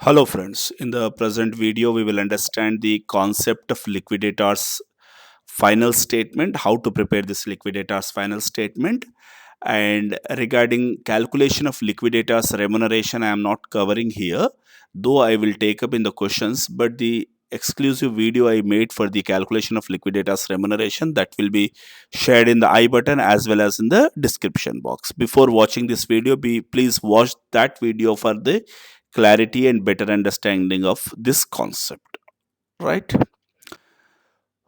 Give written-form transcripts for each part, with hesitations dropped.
Hello friends, in the present video we will understand the concept of liquidator's final statement, how to prepare this liquidator's final statement, and regarding calculation of liquidator's remuneration I am not covering here, though I will take up in the questions, but the exclusive video I made for the calculation of liquidator's remuneration that will be shared in the I button as well as in the description box. Before watching this video, please watch that video for the clarity and better understanding of this concept, right?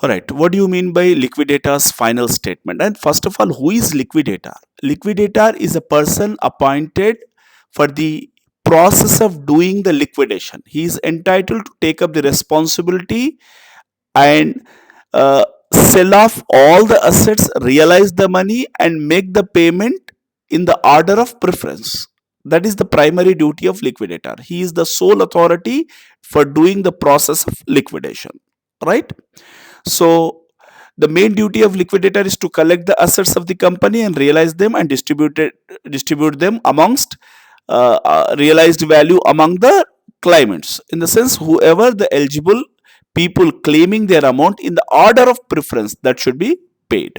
All right, what do you mean by liquidator's final statement? And first of all, who is liquidator? Liquidator is a person appointed for the process of doing the liquidation. He is entitled to take up the responsibility and sell off all the assets, realize the money, and make the payment in the order of preference. That is the primary duty of liquidator. He is the sole authority for doing the process of liquidation, right? So the main duty of liquidator is to collect the assets of the company and realize them and distribute them amongst realized value among the claimants. In the sense, whoever the eligible people claiming their amount in the order of preference that should be paid.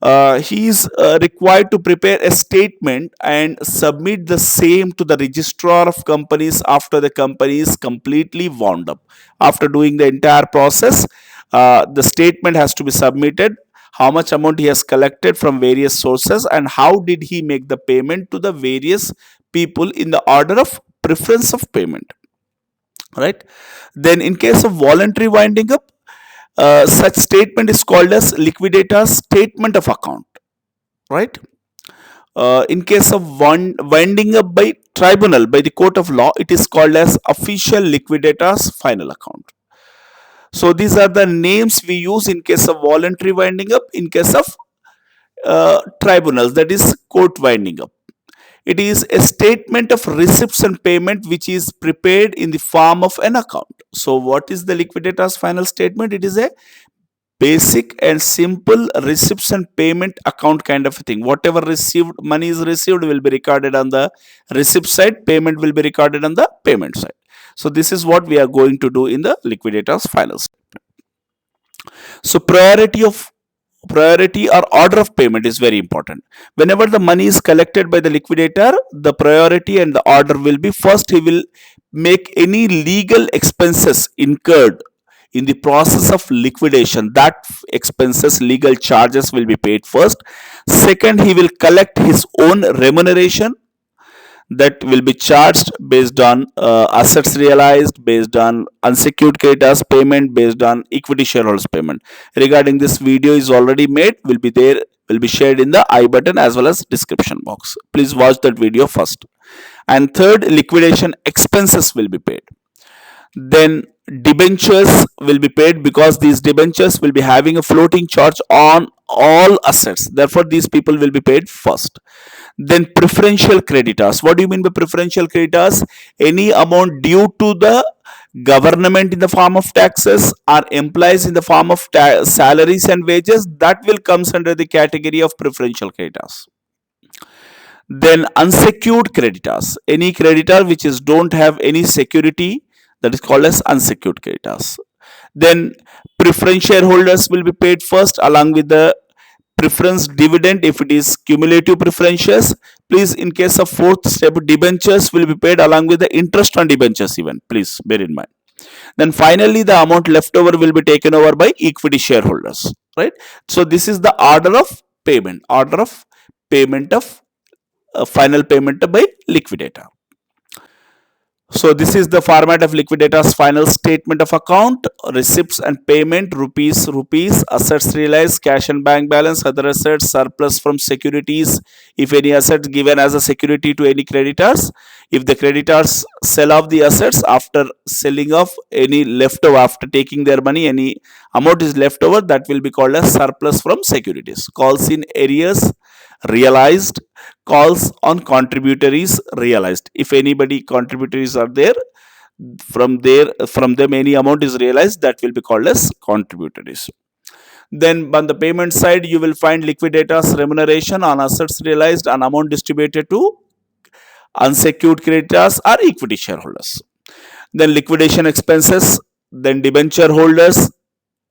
He is required to prepare a statement and submit the same to the registrar of companies after the company is completely wound up. After doing the entire process, the statement has to be submitted, how much amount he has collected from various sources and how did he make the payment to the various people in the order of preference of payment, right? Then in case of voluntary winding up, such statement is called as liquidator's statement of account, right? In case of winding up by tribunal, by the court of law, it is called as official liquidator's final account. So these are the names we use in case of voluntary winding up. In case of tribunals, that is court winding up, it is a statement of receipts and payment which is prepared in the form of an account. So what is the liquidator's final statement? It is a basic and simple receipts and payment account kind of a thing. Whatever received money is received will be recorded on the receipt side, payment will be recorded on the payment side. So this is what we are going to do in the liquidator's final statement. So priority or order of payment is very important. Whenever the money is collected by the liquidator, the priority and the order will be: first he will make any legal expenses incurred in the process of liquidation, that expenses, legal charges will be paid first. Second, he will collect his own remuneration, that will be charged based on assets realized, based on unsecured creditors payment, based on equity shareholders payment. Regarding this, video is already made, will be there, will be shared in the I button as well as description box. Please watch that video first. And third, liquidation expenses will be paid. Then debentures will be paid, because these debentures will be having a floating charge on all assets, therefore these people will be paid first. Then preferential creditors. What do you mean by preferential creditors? Any amount due to the government in the form of taxes or employees in the form of salaries and wages, that will comes under the category of preferential creditors. Then unsecured creditors, any creditor which is don't have any security, that is called as unsecured creditors. Then preference shareholders will be paid first along with the preference dividend if it is cumulative preferences. Please, in case of fourth step, debentures will be paid along with the interest on debentures even, please bear in mind. Then finally the amount left over will be taken over by equity shareholders, right? So this is the order of payment, of final payment by liquidator. So this is the format of liquidator's final statement of account: receipts and payment, rupees, assets realized, cash and bank balance, other assets, surplus from securities, if any assets given as a security to any creditors. If the creditors sell off the assets, after selling off any leftover, after taking their money, any amount is left over, that will be called as surplus from securities. Calls in arrears realized, calls on contributories realized. If anybody contributories are there, from them any amount is realized, that will be called as contributories. Then on the payment side, you will find liquidators remuneration on assets realized and amount distributed to unsecured creditors or equity shareholders. then liquidation expenses, then debenture holders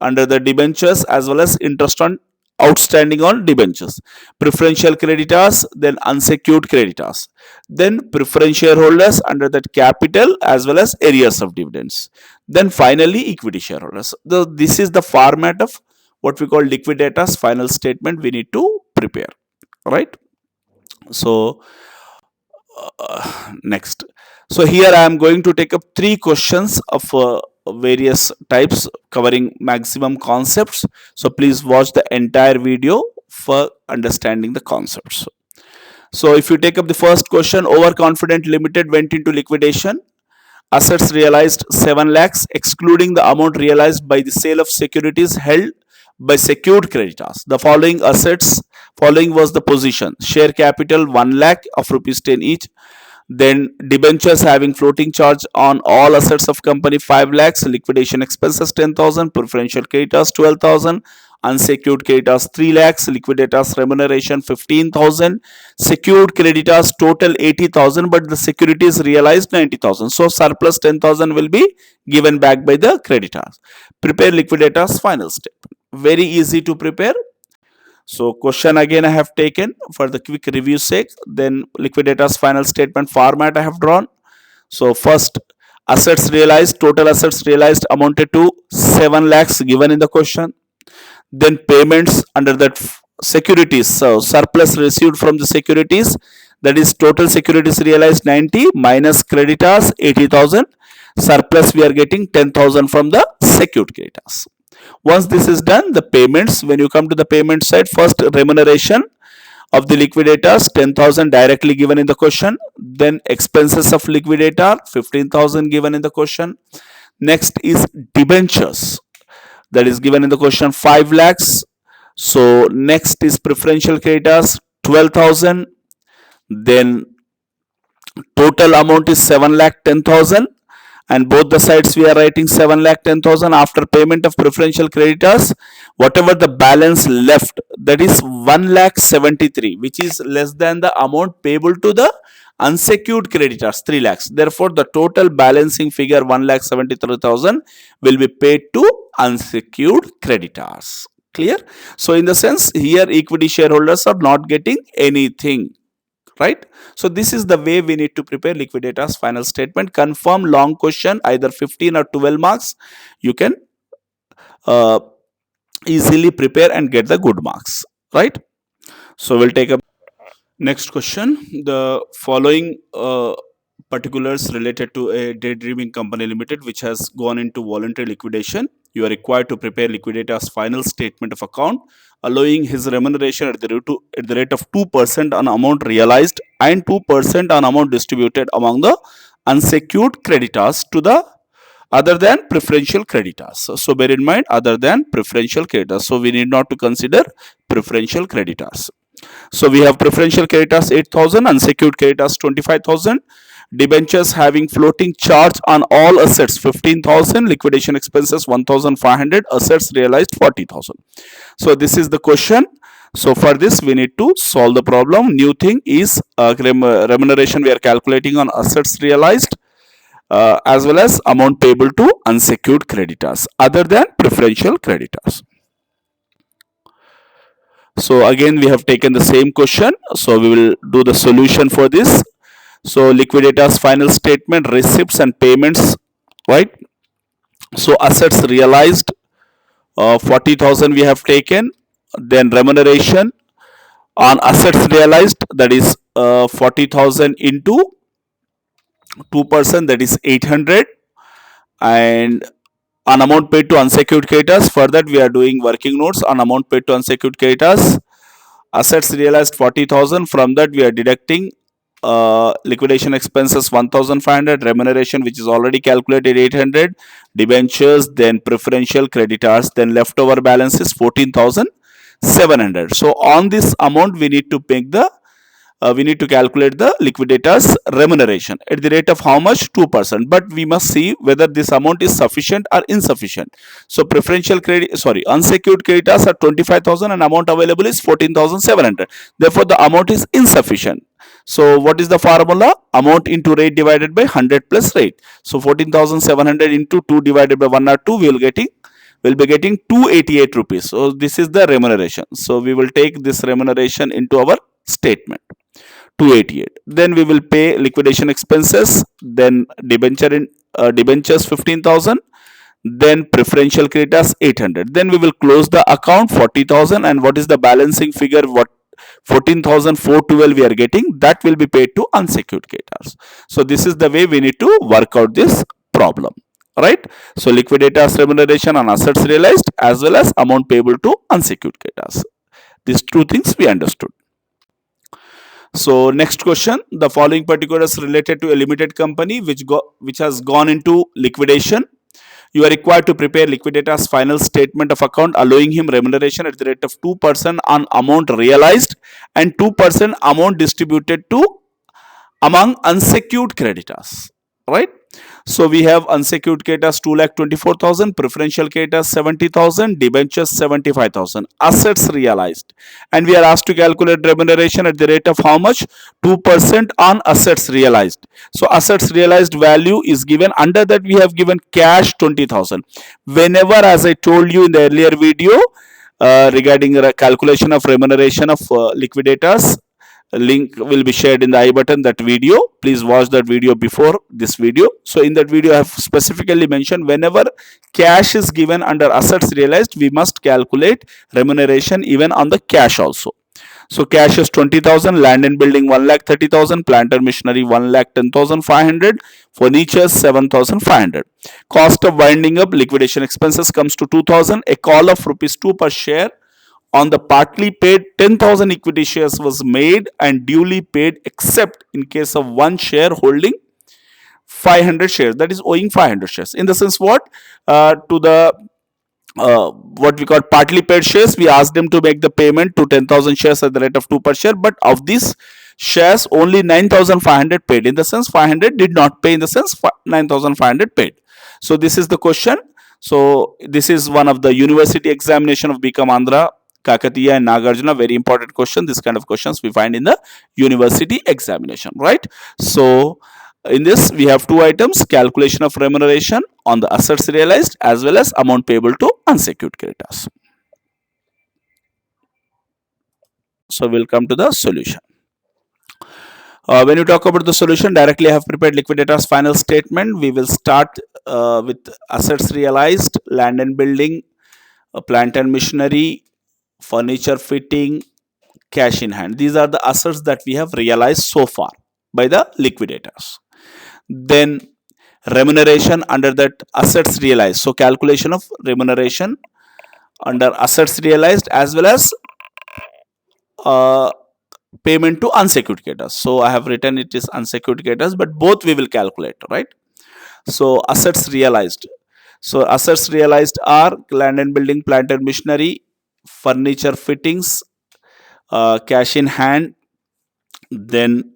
under the debentures, as well as interest on outstanding on debentures, preferential creditors, then unsecured creditors, then preference shareholders under that capital as well as arrears of dividends, then finally equity shareholders. This is the format of what we call liquidators final statement we need to prepare, right? So next, so here I am going to take up 3 questions of various types covering maximum concepts, so please watch the entire video for understanding the concepts. So if you take up the first question, Overconfident Limited went into liquidation. Assets realized 7 lakhs, excluding the amount realized by the sale of securities held by secured creditors. The following was the position: share capital 1 lakh of rupees 10 each, then debentures having floating charge on all assets of company 5 lakhs, liquidation expenses 10,000, preferential creditors 12,000, unsecured creditors 3 lakhs, liquidators remuneration 15,000, secured creditors total 80,000, but the securities realized 90,000. So surplus 10,000 will be given back by the creditors. Prepare liquidators final statement. Very easy to prepare. So question again I have taken for the quick review sake. Then liquidators final statement format I have drawn. So first, assets realized, total assets realized amounted to 7 lakhs given in the question. Then payments under that securities, so surplus received from the securities, that is total securities realized 90 minus creditors 80,000, surplus we are getting 10,000 from the secured creditors. Once this is done, the payments, when you come to the payment side, first remuneration of the liquidators 10,000 directly given in the question, then expenses of liquidator 15,000 given in the question. Next is debentures, that is given in the question 5 lakhs. So next is preferential creditors 12,000, then total amount is 7 lakh 10,000, and both the sides we are writing 7 lakh 10,000. After payment of preferential creditors, whatever the balance left, that is 1 lakh 73, which is less than the amount payable to the unsecured creditors 3 lakhs. Therefore the total balancing figure 1 lakh 73,000 will be paid to unsecured creditors. Clear? So in the sense here equity shareholders are not getting anything, right? So this is the way we need to prepare liquidators final statement. Confirm long question, either 15 or 12 marks, you can easily prepare and get the good marks, right? So we'll take up next question. The following particulars related to a daydreaming company limited which has gone into voluntary liquidation. You are required to prepare liquidator's final statement of account, allowing his remuneration at the rate of 2% on amount realized and 2% on amount distributed among the unsecured creditors to the other than preferential creditors. So bear in mind, other than preferential creditors. So we need not to consider preferential creditors. So we have preferential creditors 8,000, unsecured creditors 25,000, debentures having floating charge on all assets 15,000, liquidation expenses 1,500, assets realized 40,000. So this is the question. So for this we need to solve the problem. New thing is remuneration we are calculating on assets realized as well as amount payable to unsecured creditors other than preferential creditors. So again we have taken the same question, so we will do the solution for this. So liquidators final statement, receipts and payments, right? So assets realized 40,000 we have taken, then remuneration on assets realized, that is 40,000 into 2%, that is 800, and on amount paid to unsecured creditors, for that we are doing working notes on amount paid to unsecured creditors. Assets realized 40,000, from that we are deducting liquidation expenses 1,500, remuneration which is already calculated 800, debentures, then preferential creditors, then leftover balance is 14,700. So on this amount we need to make the we need to calculate the liquidators remuneration at the rate of how much? 2%. But we must see whether this amount is sufficient or insufficient. So unsecured creditors are 25,000 and amount available is 14,700. Therefore the amount is insufficient. So what is the formula? Amount into rate divided by 100 plus rate. So 14,700 into 2 divided by 102, we will be getting 288 rupees. So this is the remuneration. So we will take this remuneration into our statement. 288. Then we will pay liquidation expenses, then debentures 15,000, then preferential creditors 800. Then we will close the account 40,000, and what is the balancing figure? What 14,412 we are getting, that will be paid to unsecured creditors. So this is the way we need to work out this problem, right? So liquidators remuneration on assets realized as well as amount payable to unsecured creditors. These two things we understood. So next question, the following particulars related to a limited company which has gone into liquidation. You are required to prepare liquidator's final statement of account allowing him remuneration at the rate of 2% on amount realized and 2% amount distributed to among unsecured creditors, right? So we have unsecured creditors 2,24,000, preferential creditors 70,000, debentures 75,000, assets realized, and we are asked to calculate remuneration at the rate of how much? 2% on assets realized. So assets realized value is given. Under that we have given cash 20,000. Whenever, as I told you in the earlier video regarding calculation of remuneration of liquidators, link will be shared in the I button, that video. Please watch that video before this video. So in that video I have specifically mentioned whenever cash is given under assets realized, we must calculate remuneration even on the cash also. So cash is 20,000, land and building 1,30,000, plant and machinery 1,10,500, furniture 7,500. Cost of winding up liquidation expenses comes to 2,000. A call of rupees 2 per share on the partly paid 10,000 equity shares was made and duly paid except in case of one share holding 500 shares, that is owing 500 shares. In the sense what? To the what we call partly paid shares, we asked them to make the payment to 10,000 shares at the rate of 2 per share, but of these shares only 9,500 paid. In the sense 500 did not pay, in the sense 9,500 paid. So this is the question. So this is one of the university examination of BCom Andhra, Kakatiya and Nagarjuna. Very important question. This kind of questions we find in the university examination, right? So in this we have two items: calculation of remuneration on the assets realized as well as amount payable to unsecured creditors. So we'll come to the solution. When you talk about the solution, directly I have prepared liquidator's final statement. We will start with assets realized, land and building, plant and machinery, furniture fitting, cash in hand. These are the assets that we have realized so far by the liquidators. Then remuneration under that assets realized. So calculation of remuneration under assets realized as well as payment to unsecured creditors. So I have written it is unsecured creditors, but both we will calculate, right? So assets realized. So assets realized are land and building, plant and machinery, furniture fittings, cash in hand. Then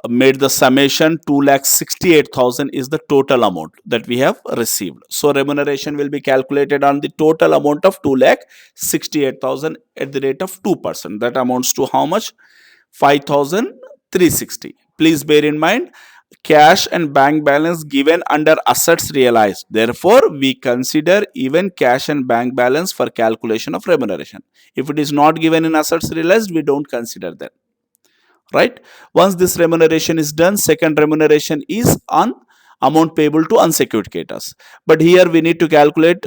made the summation 2,68,000 is the total amount that we have received. So remuneration will be calculated on the total amount of 2,68,000 at the rate of 2%. That amounts to how much? 5,360. Please bear in mind, cash and bank balance given under assets realized. Therefore, we consider even cash and bank balance for calculation of remuneration. If it is not given in assets realized, we don't consider that. Right? Once this remuneration is done, second remuneration is on amount payable to unsecured creditors. But here we need to calculate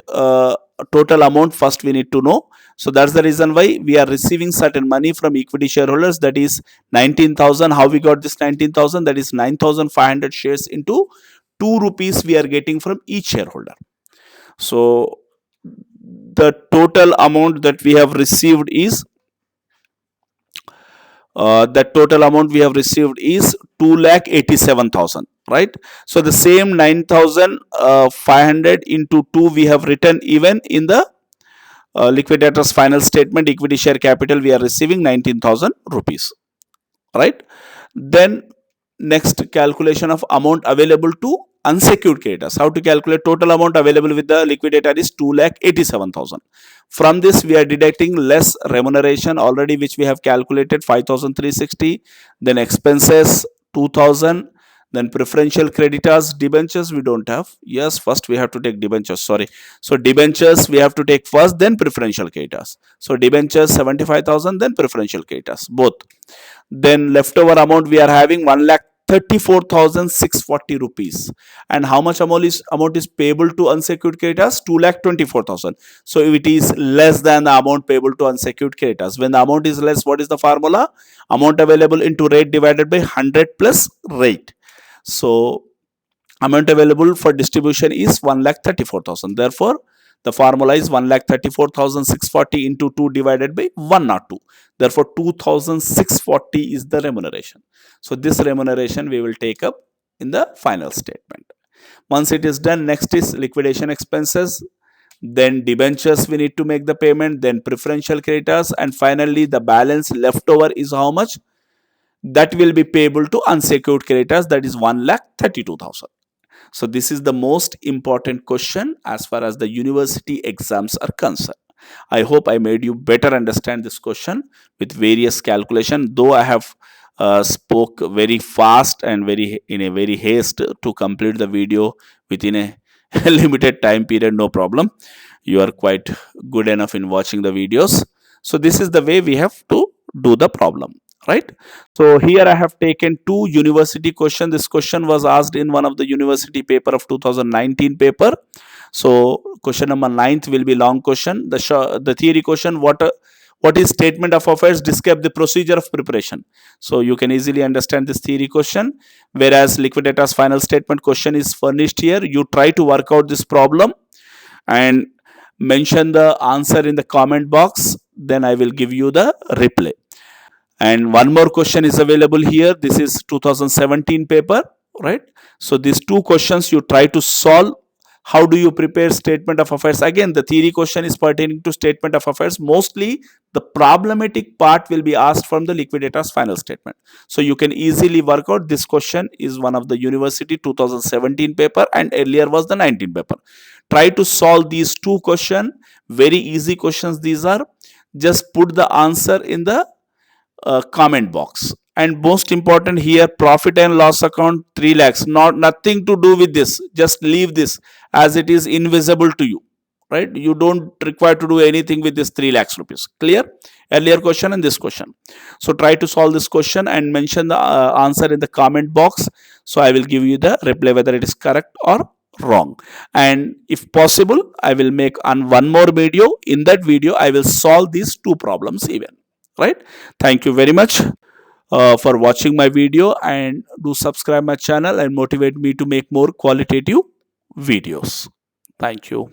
total amount first we need to know. So that's the reason why we are receiving certain money from equity shareholders, that is 19,000. How we got this 19,000? That is 9,500 shares into 2 rupees we are getting from each shareholder. So the total amount that we have received is that total amount we have received is 2,87,000, right? So the same 9,500 into 2 we have written even in the liquidator's final statement. Equity share capital we are receiving 19,000 rupees, right? Then next, calculation of amount available to unsecured creditors. How to calculate total amount available with the liquidator is 2,87,000. From this we are deducting less remuneration already, which we have calculated 5,360, then expenses 2,000, then preferential creditors, debentures we don't have. Yes, first we have to take debentures, sorry. So debentures we have to take first, then preferential creditors. So debentures 75,000, then preferential creditors, both. Then leftover amount we are having 1,34,640 rupees. And how much amount is payable to unsecured creditors? 2,24,000. So if it is less than the amount payable to unsecured creditors, when the amount is less, what is the formula? Amount available into rate divided by 100 plus rate. So amount available for distribution is 1,34,000. Therefore, the formula is 1,34,640 into 2 divided by 102. Therefore, 2,640 is the remuneration. So this remuneration we will take up in the final statement. Once it is done, next is liquidation expenses, then debentures we need to make the payment, then preferential creditors, and finally the balance leftover is how much? That will be payable to unsecured creditors, that is 1,32,000. So this is the most important question as far as the university exams are concerned. I hope I made you better understand this question with various calculation, though I have spoke very fast and in a very haste to complete the video within a limited time period. No problem, you are quite good enough in watching the videos. So this is the way we have to do the problem, right? So here I have taken two university questions. This question was asked in one of the university paper of 2019 paper. So question number 9th will be long question. The theory question, what is statement of affairs? Describe the procedure of preparation. So you can easily understand this theory question. Whereas liquidator's final statement question is furnished here. You try to work out this problem and mention the answer in the comment box. Then I will give you the reply. And one more question is available here. This is 2017 paper, right? So these two questions you try to solve. How do you prepare statement of affairs? Again, the theory question is pertaining to statement of affairs. Mostly the problematic part will be asked from the liquidator's final statement. So you can easily work out. This question is one of the university 2017 paper and earlier was the 19 paper. Try to solve these two questions. Very easy questions these are. Just put the answer in the comment box. And most important here, profit and loss account 3 lakhs, nothing to do with this. Just leave this as it is invisible to you, right? You don't require to do anything with this 3 lakhs rupees. Clear? Earlier question and this question. So try to solve this question and mention the answer in the comment box. So I will give you the reply whether it is correct or wrong. And if possible, I will make one more video. In that video I will solve these two problems even, right? Thank you very much for watching my video, and do subscribe my channel and motivate me to make more qualitative videos. Thank you.